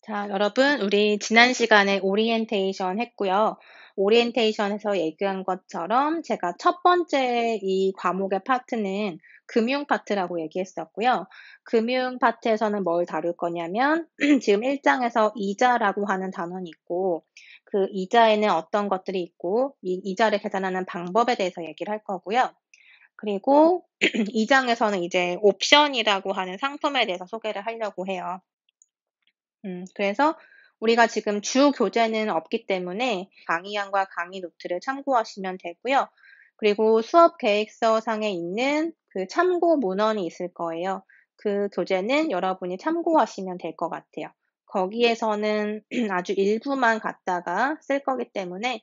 자, 여러분, 우리 지난 시간에 오리엔테이션 했고요. 오리엔테이션에서 얘기한 것처럼 제가 첫 번째 이 과목의 파트는 금융 파트라고 얘기했었고요. 금융 파트에서는 뭘 다룰 거냐면, 지금 1장에서 이자라고 하는 단원이 있고, 그 이자에는 어떤 것들이 있고, 이 이자를 계산하는 방법에 대해서 얘기를 할 거고요. 그리고 2장에서는 이제 옵션이라고 하는 상품에 대해서 소개를 하려고 해요. 그래서 우리가 지금 주 교재는 없기 때문에 강의안과 강의 노트를 참고하시면 되고요. 그리고 수업 계획서상에 있는 그 참고 문헌이 있을 거예요. 그 교재는 여러분이 참고하시면 될 것 같아요. 거기에서는 아주 일부만 갖다가 쓸 거기 때문에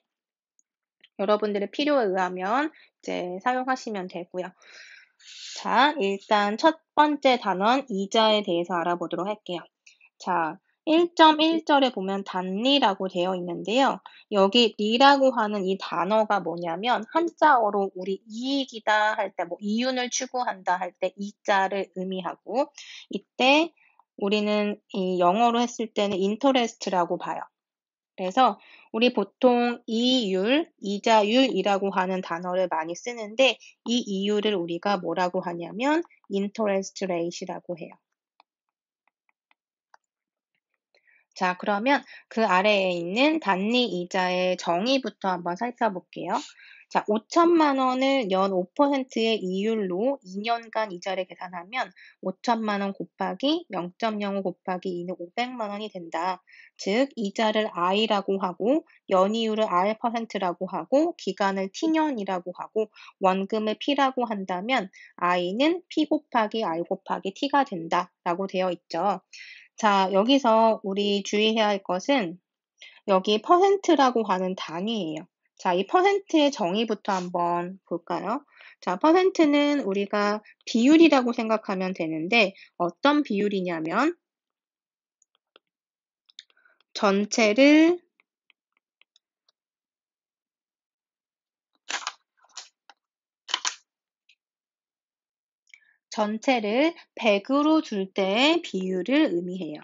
여러분들의 필요에 의하면 이제 사용하시면 되고요. 자, 일단 첫 번째 단원 이자에 대해서 알아보도록 할게요. 자, 1.1절에 보면 단리라고 되어 있는데요. 여기 리라고 하는 이 단어가 뭐냐면 한자어로 우리 이익이다 할 때, 뭐 이윤을 추구한다 할 때 이자를 의미하고, 이때 우리는 이 영어로 했을 때는 interest라고 봐요. 그래서 우리 보통 이율, 이자율이라고 하는 단어를 많이 쓰는데 이 이율을 우리가 뭐라고 하냐면 interest rate이라고 해요. 자, 그러면 그 아래에 있는 단리 이자의 정의부터 한번 살펴볼게요. 자, 5천만 원을 연 5%의 이율로 2년간 이자를 계산하면 5천만 원 곱하기 0.05 곱하기 2는 500만 원이 된다. 즉, 이자를 I라고 하고 연이율을 R%라고 하고 기간을 T년이라고 하고 원금을 P라고 한다면 I는 P 곱하기 R 곱하기 T가 된다라고 되어 있죠. 자, 여기서 우리 주의해야 할 것은 여기 퍼센트라고 하는 단위예요. 자, 이 퍼센트의 정의부터 한번 볼까요? 자, 퍼센트는 우리가 비율이라고 생각하면 되는데 어떤 비율이냐면 전체를 전체를 100으로 줄 때의 비율을 의미해요.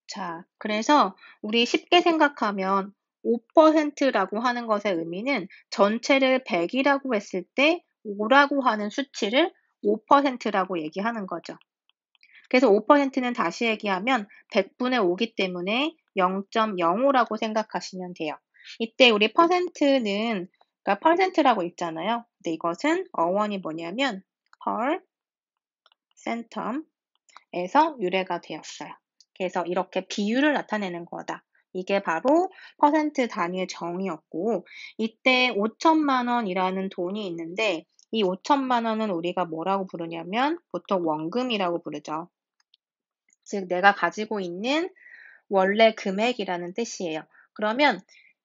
자, 그래서 우리 쉽게 생각하면 5%라고 하는 것의 의미는 전체를 100이라고 했을 때 5라고 하는 수치를 5%라고 얘기하는 거죠. 그래서 5%는 다시 얘기하면 100분의 5기 때문에 0.05라고 생각하시면 돼요. 이때 우리 퍼센트는 그러니까 퍼센트라고 있잖아요. 근데 이것은 어원이 뭐냐면 per centum에서 유래가 되었어요. 그래서 이렇게 비율을 나타내는 거다. 이게 바로 퍼센트 단위의 정의였고, 이때 5천만 원이라는 돈이 있는데, 이 5천만 원은 우리가 뭐라고 부르냐면 보통 원금이라고 부르죠. 즉, 내가 가지고 있는 원래 금액이라는 뜻이에요. 그러면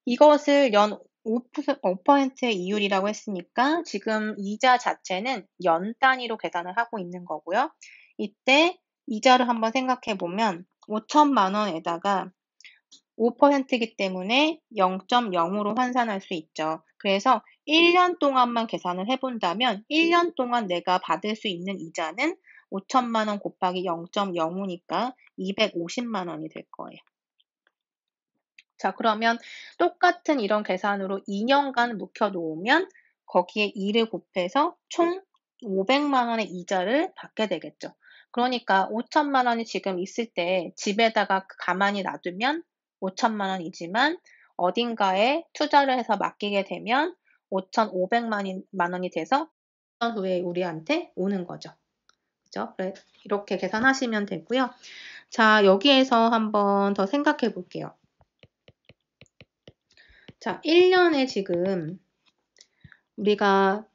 이것을 연 5%의 이율이라고 했으니까 지금 이자 자체는 연 단위로 계산을 하고 있는 거고요. 이때 이자를 한번 생각해 보면 5천만 원에다가 5%이기 때문에 0.0으로 환산할 수 있죠. 그래서 1년 동안만 계산을 해본다면 1년 동안 내가 받을 수 있는 이자는 5천만 원 곱하기 0.05니까 250만 원이 될 거예요. 자, 그러면 똑같은 이런 계산으로 2년간 묵혀놓으면 거기에 2를 곱해서 총 500만 원의 이자를 받게 되겠죠. 그러니까 5천만 원이 지금 있을 때 집에다가 가만히 놔두면 5천만 원이지만 어딘가에 투자를 해서 맡기게 되면 5,500만 원이 돼서 1년 후에 우리한테 오는 거죠. 그죠? 이렇게 계산하시면 되고요. 자, 여기에서 한번 더 생각해 볼게요. 자, 1년에 지금 우리가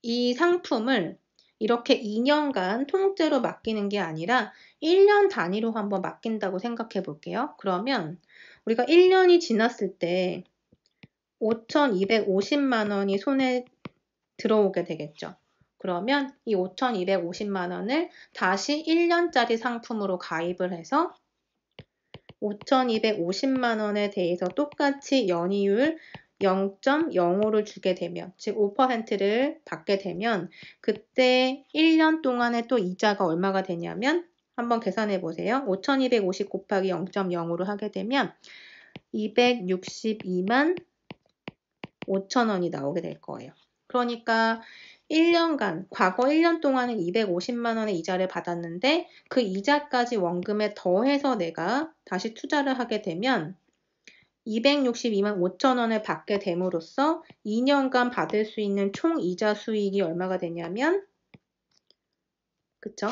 이 상품을 이렇게 2년간 통째로 맡기는 게 아니라 1년 단위로 한번 맡긴다고 생각해 볼게요. 그러면 우리가 1년이 지났을 때 5,250만 원이 손에 들어오게 되겠죠. 그러면 이 5,250만 원을 다시 1년짜리 상품으로 가입을 해서 5,250만 원에 대해서 똑같이 연이율 0.05를 주게 되면, 즉 5%를 받게 되면 그때 1년 동안에 또 이자가 얼마가 되냐면 한번 계산해 보세요. 5,250 곱하기 0.05로 하게 되면 262만 5천 원이 나오게 될 거예요. 그러니까 1년간, 과거 1년 동안은 250만 원의 이자를 받았는데 그 이자까지 원금에 더해서 내가 다시 투자를 하게 되면 262만 5천 원을 받게 됨으로써 2년간 받을 수 있는 총 이자 수익이 얼마가 되냐면, 그쵸?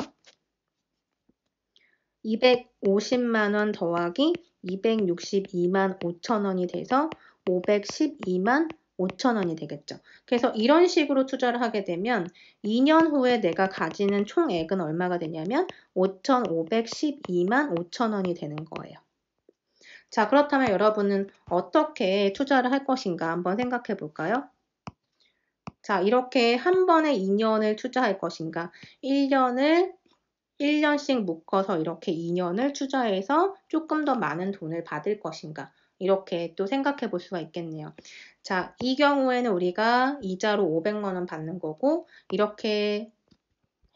250만 원 더하기 262만 5천 원이 돼서 512만 5천 원이 되겠죠. 그래서 이런 식으로 투자를 하게 되면 2년 후에 내가 가지는 총액은 얼마가 되냐면 5,512만 5천 원이 되는 거예요. 자, 그렇다면 여러분은 어떻게 투자를 할 것인가 한번 생각해 볼까요? 자, 이렇게 한 번에 2년을 투자할 것인가, 1년씩 묶어서 이렇게 2년을 투자해서 조금 더 많은 돈을 받을 것인가, 이렇게 또 생각해 볼 수가 있겠네요. 자, 이 경우에는 우리가 이자로 500만 원 받는 거고, 이렇게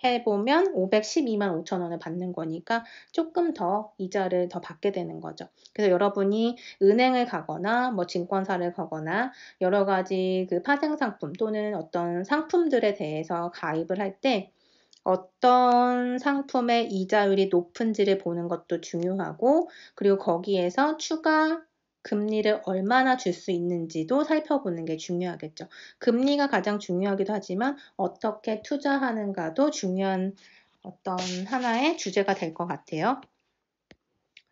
해보면 512만 5천 원을 받는 거니까 조금 더 이자를 더 받게 되는 거죠. 그래서 여러분이 은행을 가거나 뭐 증권사를 가거나 여러 가지 그 파생상품 또는 어떤 상품들에 대해서 가입을 할 때 어떤 상품의 이자율이 높은지를 보는 것도 중요하고, 그리고 거기에서 추가 금리를 얼마나 줄 수 있는지도 살펴보는 게 중요하겠죠. 금리가 가장 중요하기도 하지만 어떻게 투자하는가도 중요한 어떤 하나의 주제가 될 것 같아요.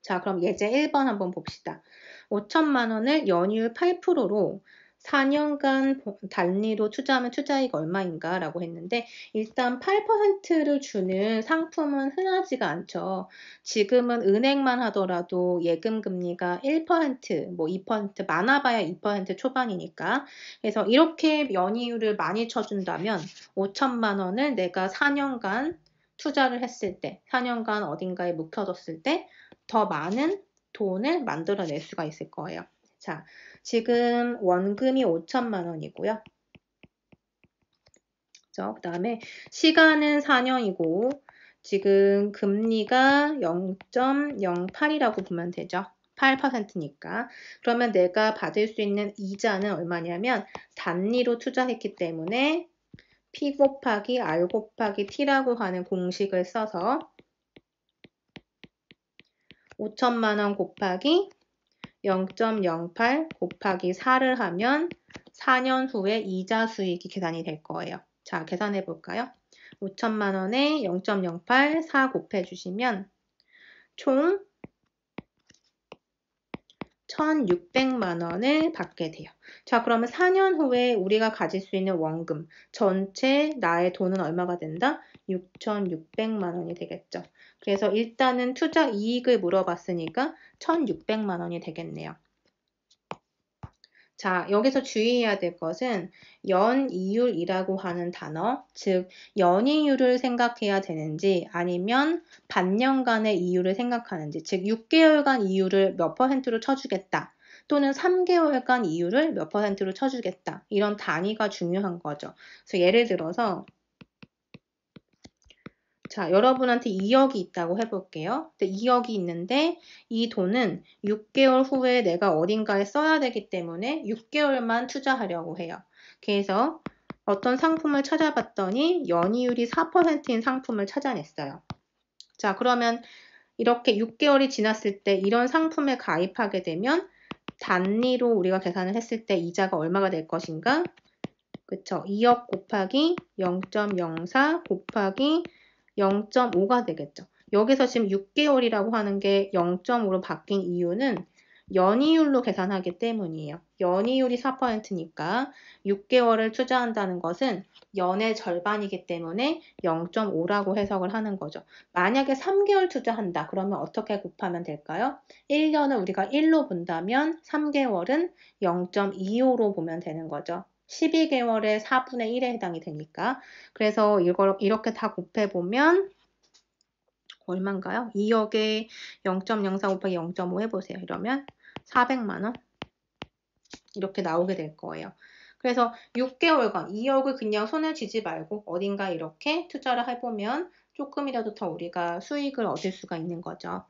자, 그럼 예제 1번 한번 봅시다. 5천만 원을 연이율 8%로 4년간 단리로 투자하면 투자이익 얼마인가 라고 했는데, 일단 8%를 주는 상품은 흔하지가 않죠. 지금은 은행만 하더라도 예금 금리가 1%, 뭐 2%, 많아봐야 2% 초반이니까. 그래서 이렇게 연이율을 많이 쳐준다면 5천만 원을 내가 4년간 투자를 했을 때, 4년간 어딘가에 묵혀뒀을 때 더 많은 돈을 만들어낼 수가 있을 거예요. 자, 지금 원금이 5천만 원이고요. 그 다음에 시간은 4년이고 지금 금리가 0.08이라고 보면 되죠. 8%니까. 그러면 내가 받을 수 있는 이자는 얼마냐면 단리로 투자했기 때문에 P 곱하기 R 곱하기 T라고 하는 공식을 써서 5천만 원 곱하기 0.08 곱하기 4를 하면 4년 후에 이자 수익이 계산이 될 거예요. 자, 계산해 볼까요? 5천만 원에 0.08, 4 곱해 주시면 총 1,600만 원을 받게 돼요. 자, 그러면 4년 후에 우리가 가질 수 있는 원금, 전체 나의 돈은 얼마가 된다? 6,600만 원이 되겠죠. 그래서 일단은 투자 이익을 물어봤으니까 1,600만 원이 되겠네요. 자, 여기서 주의해야 될 것은 연이율이라고 하는 단어, 즉 연이율을 생각해야 되는지 아니면 반년간의 이율을 생각하는지, 즉 6개월간 이율을 몇 %로 쳐주겠다 또는 3개월간 이율을 몇 %로 쳐주겠다, 이런 단위가 중요한 거죠. 그래서 예를 들어서 자, 여러분한테 2억이 있다고 해볼게요. 2억이 있는데 이 돈은 6개월 후에 내가 어딘가에 써야 되기 때문에 6개월만 투자하려고 해요. 그래서 어떤 상품을 찾아봤더니 연이율이 4%인 상품을 찾아냈어요. 자, 그러면 이렇게 6개월이 지났을 때 이런 상품에 가입하게 되면 단리로 우리가 계산을 했을 때 이자가 얼마가 될 것인가? 그쵸? 2억 곱하기 0.04 곱하기 0.5가 되겠죠. 여기서 지금 6개월이라고 하는 게 0.5로 바뀐 이유는 연이율로 계산하기 때문이에요. 연이율이 4%니까 6개월을 투자한다는 것은 연의 절반이기 때문에 0.5라고 해석을 하는 거죠. 만약에 3개월 투자한다. 그러면 어떻게 곱하면 될까요? 1년을 우리가 1로 본다면 3개월은 0.25로 보면 되는 거죠. 12개월에 4분의 1에 해당이 되니까. 그래서 이걸 이렇게 다 곱해보면 얼마인가요? 2억에 0.04 곱하기 0.5 해보세요. 이러면 400만 원 이렇게 나오게 될 거예요. 그래서 6개월간 2억을 그냥 손에 쥐지 말고 어딘가 이렇게 투자를 해보면 조금이라도 더 우리가 수익을 얻을 수가 있는 거죠.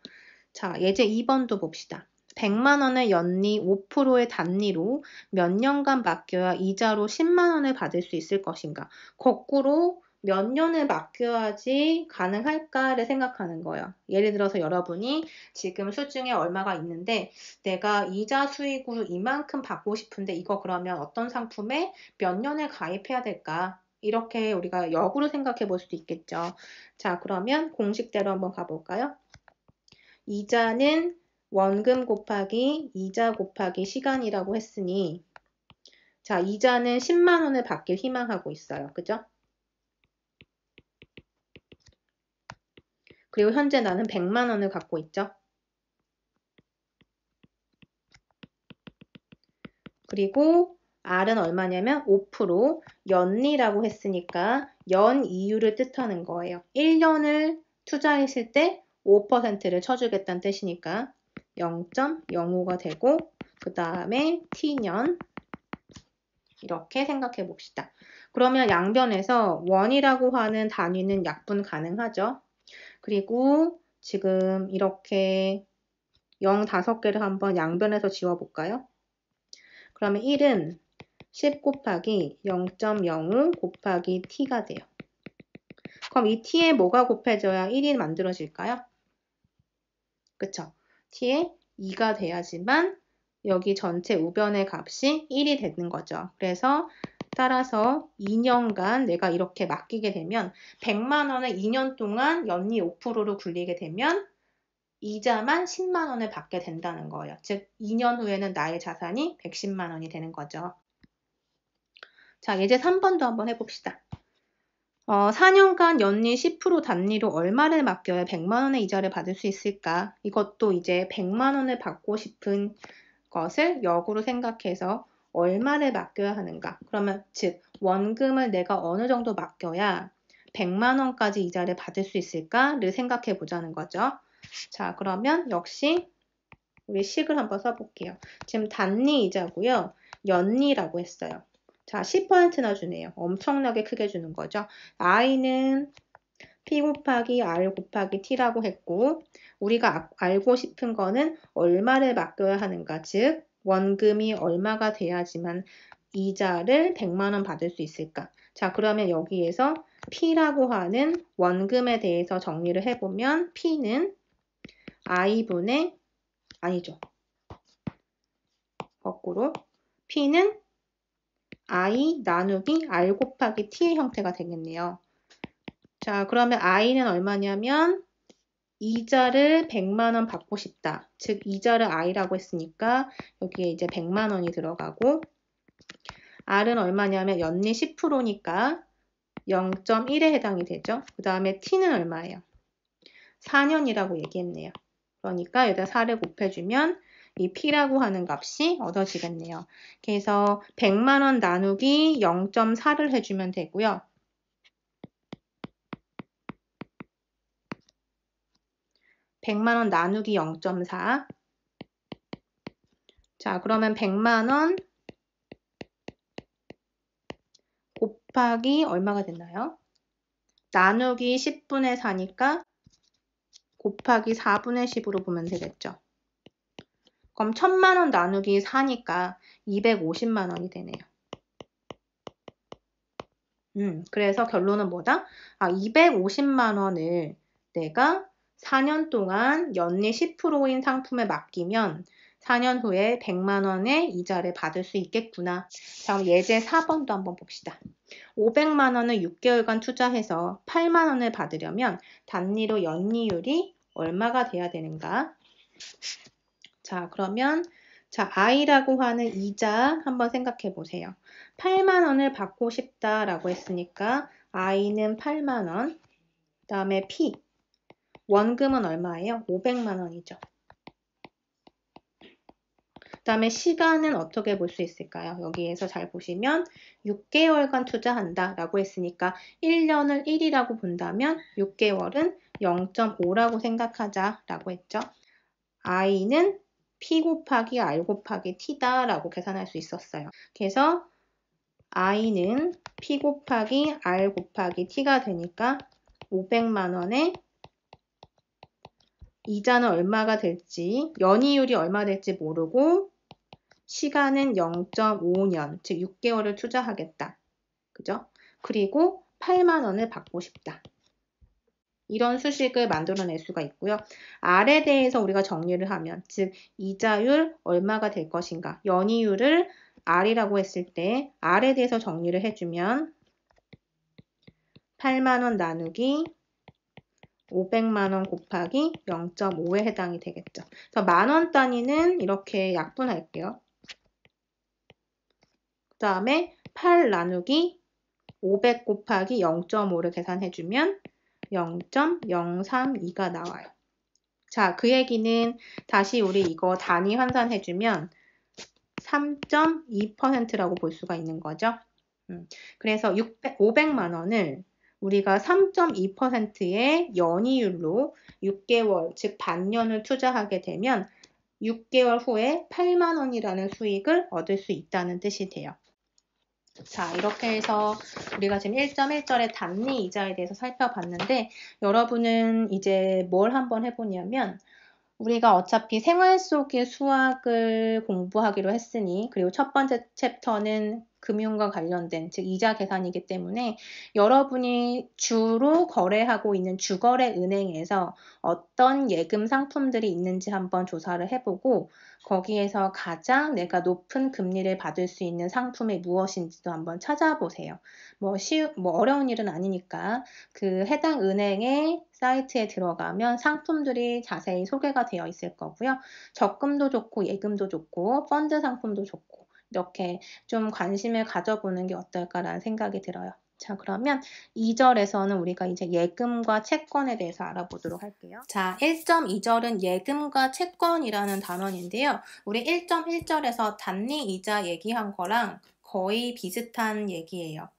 자, 예제 2번도 봅시다. 100만 원을 연리 5%의 단리로 몇 년간 맡겨야 이자로 10만 원을 받을 수 있을 것인가? 거꾸로 몇 년을 맡겨야지 가능할까를 생각하는 거예요. 예를 들어서 여러분이 지금 수중에 얼마가 있는데 내가 이자 수익으로 이만큼 받고 싶은데 이거 그러면 어떤 상품에 몇 년을 가입해야 될까? 이렇게 우리가 역으로 생각해 볼 수도 있겠죠. 자, 그러면 공식대로 한번 가볼까요? 이자는 원금 곱하기 이자 곱하기 시간이라고 했으니 자, 이자는 10만 원을 받길 희망하고 있어요. 그죠? 그리고 현재 나는 100만 원을 갖고 있죠. 그리고 R은 얼마냐면 5% 연리라고 했으니까 연 이율을 뜻하는 거예요. 1년을 투자했을 때 5%를 쳐주겠다는 뜻이니까 0.05가 되고 그 다음에 T년 이렇게 생각해 봅시다. 그러면 양변에서 원이라고 하는 단위는 약분 가능하죠. 그리고 지금 이렇게 0 5개를 한번 양변에서 지워볼까요? 그러면 1은 10 곱하기 0.05 곱하기 t가 돼요. 그럼 이 t에 뭐가 곱해져야 1이 만들어질까요? 그쵸? t에 2가 돼야지만 여기 전체 우변의 값이 1이 되는 거죠. 그래서 따라서 2년간 내가 이렇게 맡기게 되면 100만 원을 2년 동안 연리 5%로 굴리게 되면 이자만 10만 원을 받게 된다는 거예요. 즉 2년 후에는 나의 자산이 110만 원이 되는 거죠. 자, 예제 3번도 한번 해봅시다. 4년간 연리 10% 단리로 얼마를 맡겨야 100만 원의 이자를 받을 수 있을까? 이것도 이제 100만 원을 받고 싶은 것을 역으로 생각해서 얼마를 맡겨야 하는가? 그러면 즉 원금을 내가 어느 정도 맡겨야 100만 원까지 이자를 받을 수 있을까를 생각해 보자는 거죠. 자, 그러면 역시 우리 식을 한번 써볼게요. 지금 단리 이자고요. 연리라고 했어요. 자, 10%나 주네요. 엄청나게 크게 주는 거죠. i는 p 곱하기 r 곱하기 t라고 했고 우리가 알고 싶은 거는 얼마를 맡겨야 하는가, 즉 원금이 얼마가 돼야지만 이자를 100만 원 받을 수 있을까. 자, 그러면 여기에서 p라고 하는 원금에 대해서 정리를 해보면 p는 i분의 아니죠. 거꾸로 p는 i 나누기 r 곱하기 t의 형태가 되겠네요. 자, 그러면 i는 얼마냐면 이자를 100만 원 받고 싶다. 즉 이자를 i라고 했으니까 여기에 이제 100만 원이 들어가고 r은 얼마냐면 연리 10%니까 0.1에 해당이 되죠. 그 다음에 t는 얼마예요? 4년이라고 얘기했네요. 그러니까 여기다 4를 곱해주면 이 p라고 하는 값이 얻어지겠네요. 그래서 100만 원 나누기 0.4를 해주면 되고요. (100만 원) 나누기 0.4. 자, 그러면 100만 원 곱하기 얼마가 됐나요? 나누기 10분의 4니까 곱하기 4분의 10으로 보면 되겠죠. 그럼 1000만 원 나누기 4니까 250만 원이 되네요. 그래서 결론은 뭐다? 250만 원을 내가 4년 동안 연리 10%인 상품에 맡기면 4년 후에 100만 원의 이자를 받을 수 있겠구나. 자, 그럼 예제 4번도 한번 봅시다. 500만 원을 6개월간 투자해서 8만 원을 받으려면 단리로 연리율이 얼마가 돼야 되는가? 자, 그러면 자, i라고 하는 이자 한번 생각해 보세요. 8만 원을 받고 싶다라고 했으니까 i는 8만 원, 그 다음에 p, 원금은 얼마예요? 500만 원이죠. 그 다음에 시간은 어떻게 볼 수 있을까요? 여기에서 잘 보시면 6개월간 투자한다 라고 했으니까 1년을 1이라고 본다면 6개월은 0.5라고 생각하자 라고 했죠. i는 P 곱하기 R 곱하기 T다라고 계산할 수 있었어요. 그래서 I는 P 곱하기 R 곱하기 T가 되니까 500만 원에 이자는 얼마가 될지, 연이율이 얼마 될지 모르고 시간은 0.5년, 즉 6개월을 투자하겠다. 그죠? 그리고 8만 원을 받고 싶다. 이런 수식을 만들어낼 수가 있고요. R에 대해서 우리가 정리를 하면, 즉 이자율 얼마가 될 것인가, 연이율을 R이라고 했을 때 R에 대해서 정리를 해주면 8만 원 나누기 500만 원 곱하기 0.5에 해당이 되겠죠. 그래서 만원 단위는 이렇게 약분할게요. 그 다음에 8 나누기 500 곱하기 0.5를 계산해주면 0.032가 나와요. 자, 그 얘기는 다시 우리 이거 단위 환산해주면 3.2%라고 볼 수가 있는 거죠. 그래서 500만 원을 우리가 3.2%의 연이율로 6개월, 즉 반년을 투자하게 되면 6개월 후에 8만 원이라는 수익을 얻을 수 있다는 뜻이 돼요. 자, 이렇게 해서 우리가 지금 1.1절의 단리 이자에 대해서 살펴봤는데, 여러분은 이제 뭘 한번 해보냐면, 우리가 어차피 생활 속의 수학을 공부하기로 했으니, 그리고 첫 번째 챕터는 금융과 관련된, 즉 이자 계산이기 때문에 여러분이 주로 거래하고 있는 주거래 은행에서 어떤 예금 상품들이 있는지 한번 조사를 해보고, 거기에서 가장 내가 높은 금리를 받을 수 있는 상품이 무엇인지도 한번 찾아보세요. 뭐 어려운 일은 아니니까 그 해당 은행의 사이트에 들어가면 상품들이 자세히 소개가 되어 있을 거고요. 적금도 좋고 예금도 좋고 펀드 상품도 좋고 이렇게 좀 관심을 가져보는 게 어떨까라는 생각이 들어요. 자, 그러면 2절에서는 우리가 이제 예금과 채권에 대해서 알아보도록 할게요. 자, 1.2절은 예금과 채권이라는 단원인데요. 우리 1.1절에서 단리 이자 얘기한 거랑 거의 비슷한 얘기예요.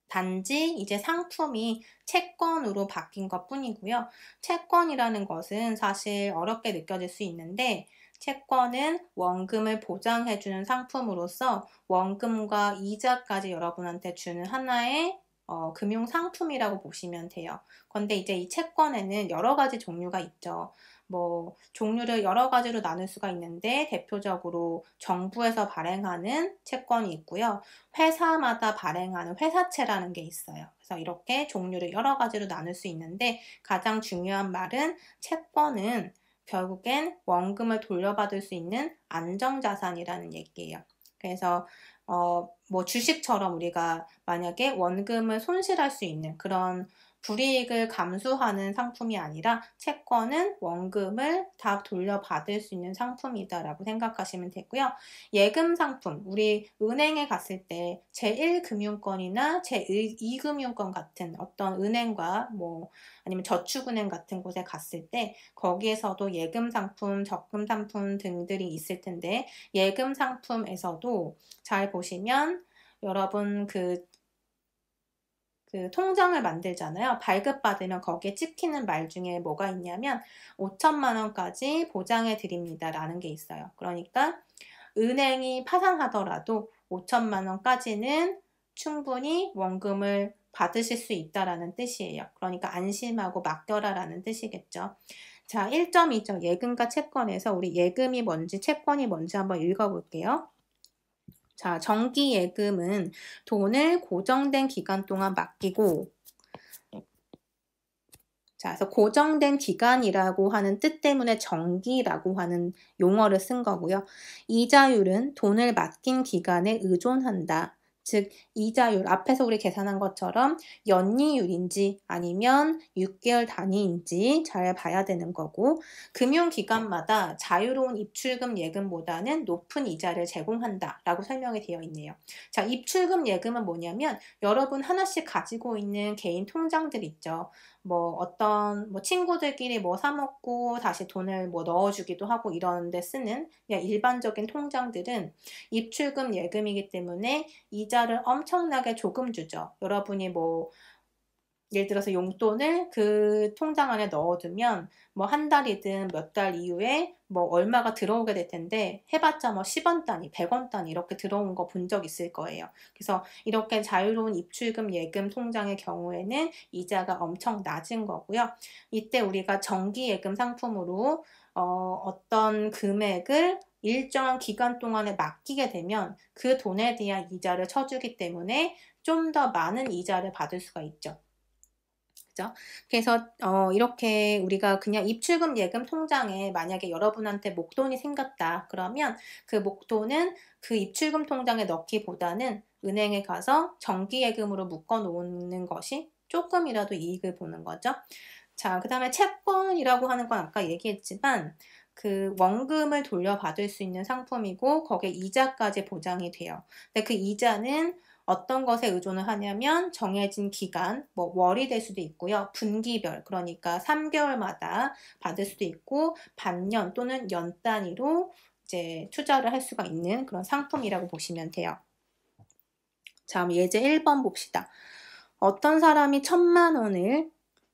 단지 이제 상품이 채권으로 바뀐 것 뿐이고요. 채권이라는 것은 사실 어렵게 느껴질 수 있는데, 채권은 원금을 보장해주는 상품으로서 원금과 이자까지 여러분한테 주는 하나의 금융 상품이라고 보시면 돼요. 그런데 이제 이 채권에는 여러 가지 종류가 있죠. 뭐 종류를 여러 가지로 나눌 수가 있는데 대표적으로 정부에서 발행하는 채권이 있고요. 회사마다 발행하는 회사채라는 게 있어요. 그래서 이렇게 종류를 여러 가지로 나눌 수 있는데 가장 중요한 말은 채권은 결국엔 원금을 돌려받을 수 있는 안정자산이라는 얘기예요. 그래서 뭐 주식처럼 우리가 만약에 원금을 손실할 수 있는 그런 불이익을 감수하는 상품이 아니라 채권은 원금을 다 돌려받을 수 있는 상품이다라고 생각하시면 되고요. 예금 상품, 우리 은행에 갔을 때 제1금융권이나 제2금융권 같은 어떤 은행과 뭐 아니면 저축은행 같은 곳에 갔을 때 거기에서도 예금 상품, 적금 상품 등들이 있을 텐데 예금 상품에서도 잘 보시면 여러분 그 통장을 만들잖아요. 발급받으면 거기에 찍히는 말 중에 뭐가 있냐면 5천만 원까지 보장해 드립니다 라는 게 있어요. 그러니까 은행이 파산하더라도 5천만 원까지는 충분히 원금을 받으실 수 있다라는 뜻이에요. 그러니까 안심하고 맡겨라 라는 뜻이겠죠. 자, 1.2절 예금과 채권에서 우리 예금이 뭔지 채권이 뭔지 한번 읽어볼게요. 자, 정기 예금은 돈을 고정된 기간 동안 맡기고, 자, 그래서 고정된 기간이라고 하는 뜻 때문에 정기라고 하는 용어를 쓴 거고요. 이자율은 돈을 맡긴 기간에 의존한다. 즉, 이자율, 앞에서 우리 계산한 것처럼 연이율인지 아니면 6개월 단위인지 잘 봐야 되는 거고, 금융기관마다 자유로운 입출금 예금보다는 높은 이자를 제공한다 라고 설명이 되어 있네요. 자, 입출금 예금은 뭐냐면 여러분 하나씩 가지고 있는 개인 통장들 있죠. 뭐 어떤 뭐 친구들끼리 뭐 사 먹고 다시 돈을 뭐 넣어주기도 하고 이러는데 쓰는 그냥 일반적인 통장들은 입출금 예금이기 때문에 이자를 엄청나게 조금 주죠. 여러분이 뭐 예를 들어서 용돈을 그 통장 안에 넣어두면 뭐 한 달이든 몇 달 이후에 뭐 얼마가 들어오게 될 텐데 해봤자 뭐 10원 단위, 100원 단위 이렇게 들어온 거 본 적 있을 거예요. 그래서 이렇게 자유로운 입출금 예금 통장의 경우에는 이자가 엄청 낮은 거고요. 이때 우리가 정기예금 상품으로 어떤 금액을 일정한 기간 동안에 맡기게 되면 그 돈에 대한 이자를 쳐주기 때문에 좀 더 많은 이자를 받을 수가 있죠. 그죠? 그래서 이렇게 우리가 그냥 입출금 예금 통장에 만약에 여러분한테 목돈이 생겼다 그러면 그 목돈은 그 입출금 통장에 넣기보다는 은행에 가서 정기예금으로 묶어 놓는 것이 조금이라도 이익을 보는 거죠. 자, 그 다음에 채권이라고 하는 건 아까 얘기했지만 그 원금을 돌려받을 수 있는 상품이고 거기에 이자까지 보장이 돼요. 근데 그 이자는 어떤 것에 의존을 하냐면 정해진 기간, 뭐 월이 될 수도 있고요. 분기별, 그러니까 3개월마다 받을 수도 있고 반년 또는 연 단위로 이제 투자를 할 수가 있는 그런 상품이라고 보시면 돼요. 자, 그럼 예제 1번 봅시다. 어떤 사람이 1,000만 원을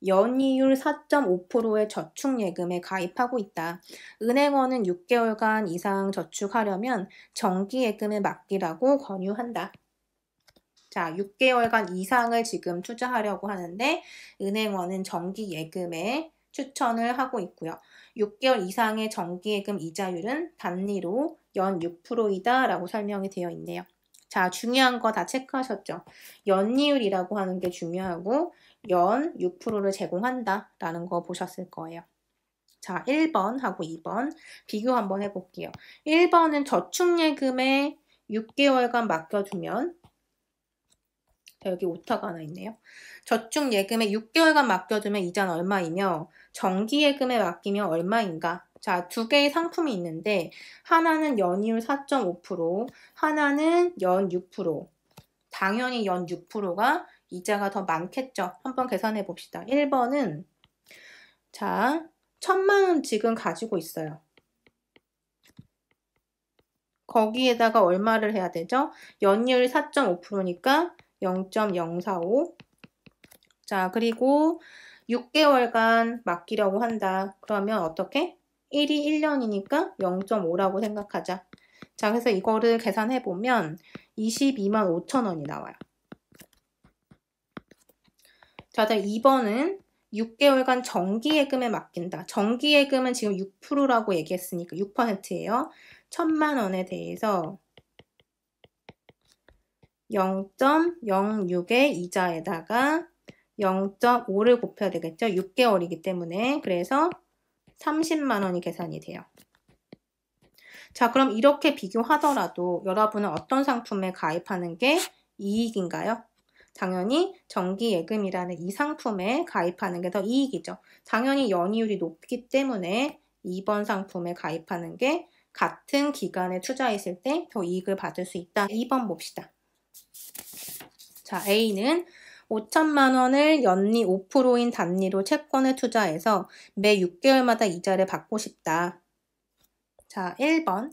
연이율 4.5%의 저축예금에 가입하고 있다. 은행원은 6개월간 이상 저축하려면 정기예금에 맡기라고 권유한다. 자, 6개월간 이상을 지금 투자하려고 하는데 은행원은 정기예금에 추천을 하고 있고요. 6개월 이상의 정기예금 이자율은 단리로 연 6%이다 라고 설명이 되어 있네요. 자, 중요한 거 다 체크하셨죠? 연이율이라고 하는 게 중요하고 연 6%를 제공한다 라는 거 보셨을 거예요. 자, 1번하고 2번 비교 한번 해볼게요. 1번은 저축예금에 6개월간 맡겨두면 여기 오타가 하나 있네요. 저축예금에 6개월간 맡겨두면 이자는 얼마이며 정기예금에 맡기면 얼마인가? 자, 두 개의 상품이 있는데 하나는 연이율 4.5%, 하나는 연 6%. 당연히 연 6%가 이자가 더 많겠죠. 한번 계산해 봅시다. 1번은 자, 1,000만 원 지금 가지고 있어요. 거기에다가 얼마를 해야 되죠? 연이율 4.5%니까 0.045. 자, 그리고 6개월간 맡기려고 한다. 그러면 어떻게? 1이 1년이니까 0.5라고 생각하자. 자, 그래서 이거를 계산해보면 22만 5천 원이 나와요. 자, 2번은 6개월간 정기예금에 맡긴다. 정기예금은 지금 6%라고 얘기했으니까 6%예요. 1,000만 원에 대해서 0.06의 이자에다가 0.5를 곱해야 되겠죠? 6개월이기 때문에. 그래서 30만 원이 계산이 돼요. 자, 그럼 이렇게 비교하더라도 여러분은 어떤 상품에 가입하는 게 이익인가요? 당연히 정기예금이라는 이 상품에 가입하는 게 더 이익이죠. 당연히 연이율이 높기 때문에 2번 상품에 가입하는 게 같은 기간에 투자했을 때 더 이익을 받을 수 있다. 2번 봅시다. 자, A는 5천만 원을 연리 5%인 단리로 채권에 투자해서 매 6개월마다 이자를 받고 싶다. 자, 1번.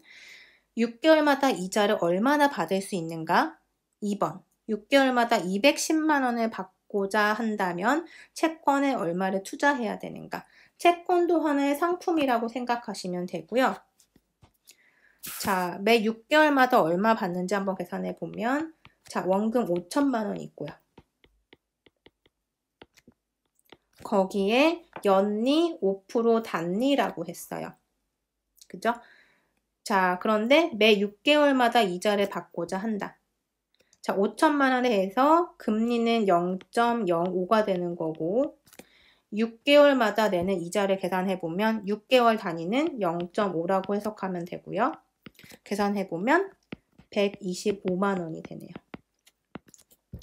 6개월마다 이자를 얼마나 받을 수 있는가? 2번. 6개월마다 210만 원을 받고자 한다면 채권에 얼마를 투자해야 되는가? 채권도 하나의 상품이라고 생각하시면 되고요. 자, 매 6개월마다 얼마 받는지 한번 계산해 보면 자, 원금 5천만 원 있고요. 거기에 연리 5% 단리라고 했어요. 그죠? 자, 그런데 매 6개월마다 이자를 받고자 한다. 자, 5천만 원에 해서 금리는 0.05가 되는 거고 6개월마다 내는 이자를 계산해보면 6개월 단위는 0.5라고 해석하면 되고요. 계산해보면 125만 원이 되네요.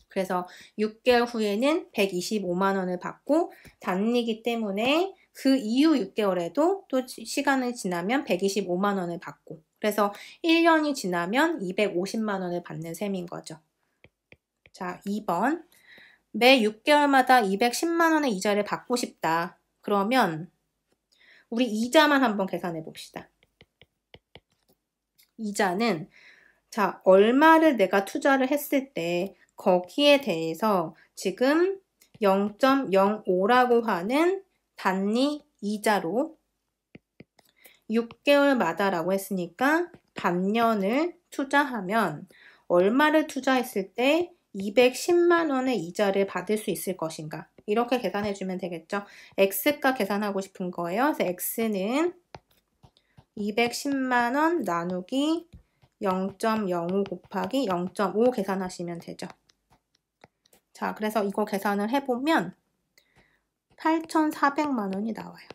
그래서 6개월 후에는 125만 원을 받고 단리이기 때문에 그 이후 6개월에도 또 시간이 지나면 125만 원을 받고 그래서 1년이 지나면 250만 원을 받는 셈인 거죠. 자, 2번. 매 6개월마다 210만 원의 이자를 받고 싶다. 그러면 우리 이자만 한번 계산해 봅시다. 이자는 자, 얼마를 내가 투자를 했을 때 거기에 대해서 지금 0.05라고 하는 단위 이자로 6개월마다라고 했으니까 반년을 투자하면 얼마를 투자했을 때 210만 원의 이자를 받을 수 있을 것인가? 이렇게 계산해 주면 되겠죠. X가 계산하고 싶은 거예요. 그래서 X는 210만 원 나누기 0.05 곱하기 0.5 계산하시면 되죠. 자, 그래서 이거 계산을 해보면 8,400만 원이 나와요.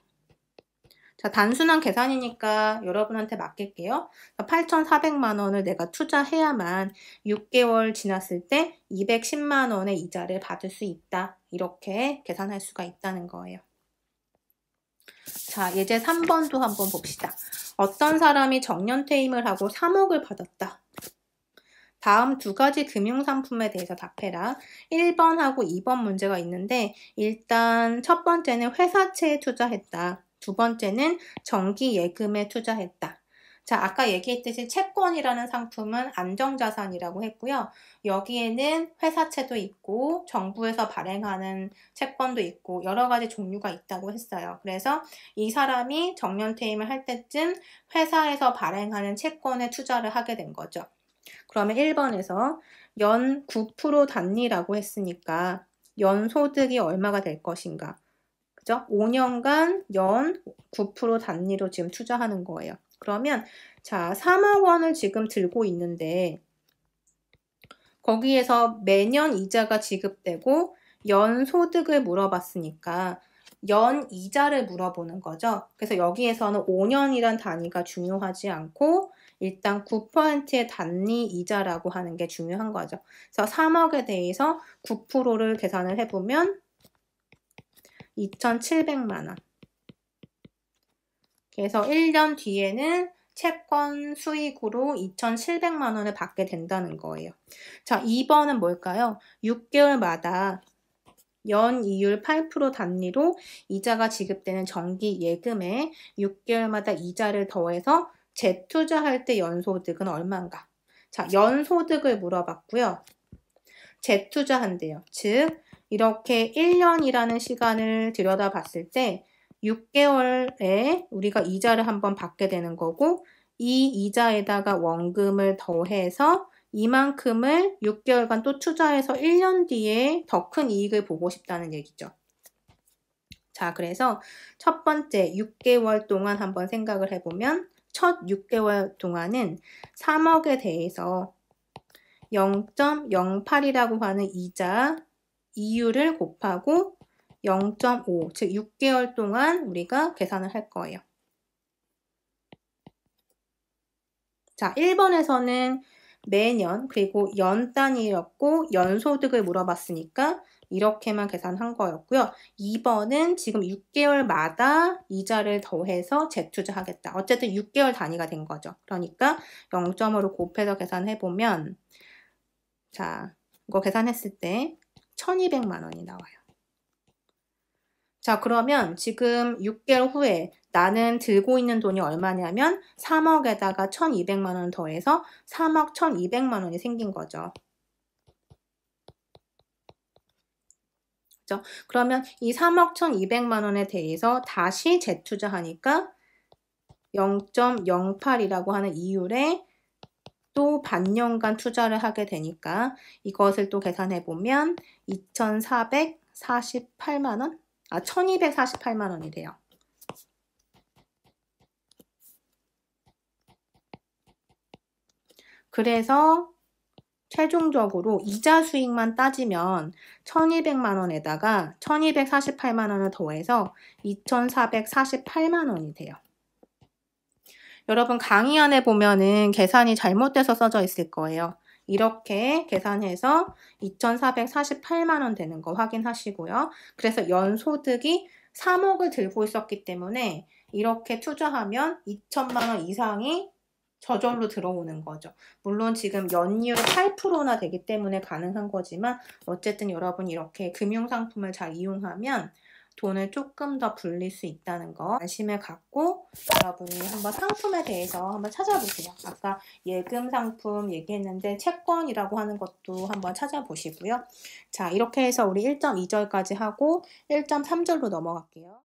자, 단순한 계산이니까 여러분한테 맡길게요. 8,400만 원을 내가 투자해야만 6개월 지났을 때 210만 원의 이자를 받을 수 있다. 이렇게 계산할 수가 있다는 거예요. 자, 예제 3번도 한번 봅시다. 어떤 사람이 정년퇴임을 하고 3억을 받았다. 다음 두 가지 금융상품에 대해서 답해라. 1번하고 2번 문제가 있는데 일단 첫 번째는 회사채에 투자했다. 두 번째는 정기예금에 투자했다. 자, 아까 얘기했듯이 채권이라는 상품은 안정자산이라고 했고요. 여기에는 회사채도 있고 정부에서 발행하는 채권도 있고 여러 가지 종류가 있다고 했어요. 그래서 이 사람이 정년퇴임을 할 때쯤 회사에서 발행하는 채권에 투자를 하게 된 거죠. 그러면 1번에서 연 9% 단위라고 했으니까 연소득이 얼마가 될 것인가? 그죠? 5년간 연 9% 단위로 지금 투자하는 거예요. 그러면 자, 3억 원을 지금 들고 있는데 거기에서 매년 이자가 지급되고 연소득을 물어봤으니까 연 이자를 물어보는 거죠. 그래서 여기에서는 5년이란 단위가 중요하지 않고 일단 9%의 단위 이자라고 하는 게 중요한 거죠. 그래서 3억에 대해서 9%를 계산을 해보면 2,700만 원. 그래서 1년 뒤에는 채권 수익으로 2,700만 원을 받게 된다는 거예요. 자, 2번은 뭘까요? 6개월마다 연이율 8% 단위로 이자가 지급되는 정기 예금에 6개월마다 이자를 더해서 재투자할 때 연소득은 얼마인가? 자, 연소득을 물어봤고요. 재투자한대요. 즉, 이렇게 1년이라는 시간을 들여다봤을 때 6개월에 우리가 이자를 한번 받게 되는 거고 이 이자에다가 원금을 더해서 이만큼을 6개월간 또 투자해서 1년 뒤에 더 큰 이익을 보고 싶다는 얘기죠. 자, 그래서 첫 번째 6개월 동안 한번 생각을 해보면 첫 6개월 동안은 3억에 대해서 0.08이라고 하는 이자 이율을 곱하고 0.5, 즉 6개월 동안 우리가 계산을 할 거예요. 자, 1번에서는 매년 그리고 연 단위였고 연소득을 물어봤으니까 이렇게만 계산한 거였고요. 2번은 지금 6개월마다 이자를 더해서 재투자하겠다. 어쨌든 6개월 단위가 된 거죠. 그러니까 0.5로 곱해서 계산해보면 자, 이거 계산했을 때 1,200만 원이 나와요. 자, 그러면 지금 6개월 후에 나는 들고 있는 돈이 얼마냐면 3억에다가 1,200만 원 더해서 3억 1,200만 원이 생긴 거죠. 그렇죠? 그러면 이 3억 1,200만 원에 대해서 다시 재투자하니까 0.08이라고 하는 이율에 또 반년간 투자를 하게 되니까 이것을 또 계산해보면 2,448만 원? 1,248만 원이 돼요. 그래서 최종적으로 이자 수익만 따지면 1,200만 원에다가 1,248만 원을 더해서 2,448만 원이 돼요. 여러분 강의 안에 보면은 계산이 잘못돼서 써져 있을 거예요. 이렇게 계산해서 2,448만 원 되는 거 확인하시고요. 그래서 연소득이 3억을 들고 있었기 때문에 이렇게 투자하면 2천만 원 이상이 저절로 들어오는 거죠. 물론 지금 연이율 8%나 되기 때문에 가능한 거지만 어쨌든 여러분 이렇게 금융상품을 잘 이용하면 돈을 조금 더 불릴 수 있다는 거 관심을 갖고 여러분이 한번 상품에 대해서 한번 찾아보세요. 아까 예금 상품 얘기했는데 채권이라고 하는 것도 한번 찾아보시고요. 자, 이렇게 해서 우리 1.2절까지 하고 1.3절로 넘어갈게요.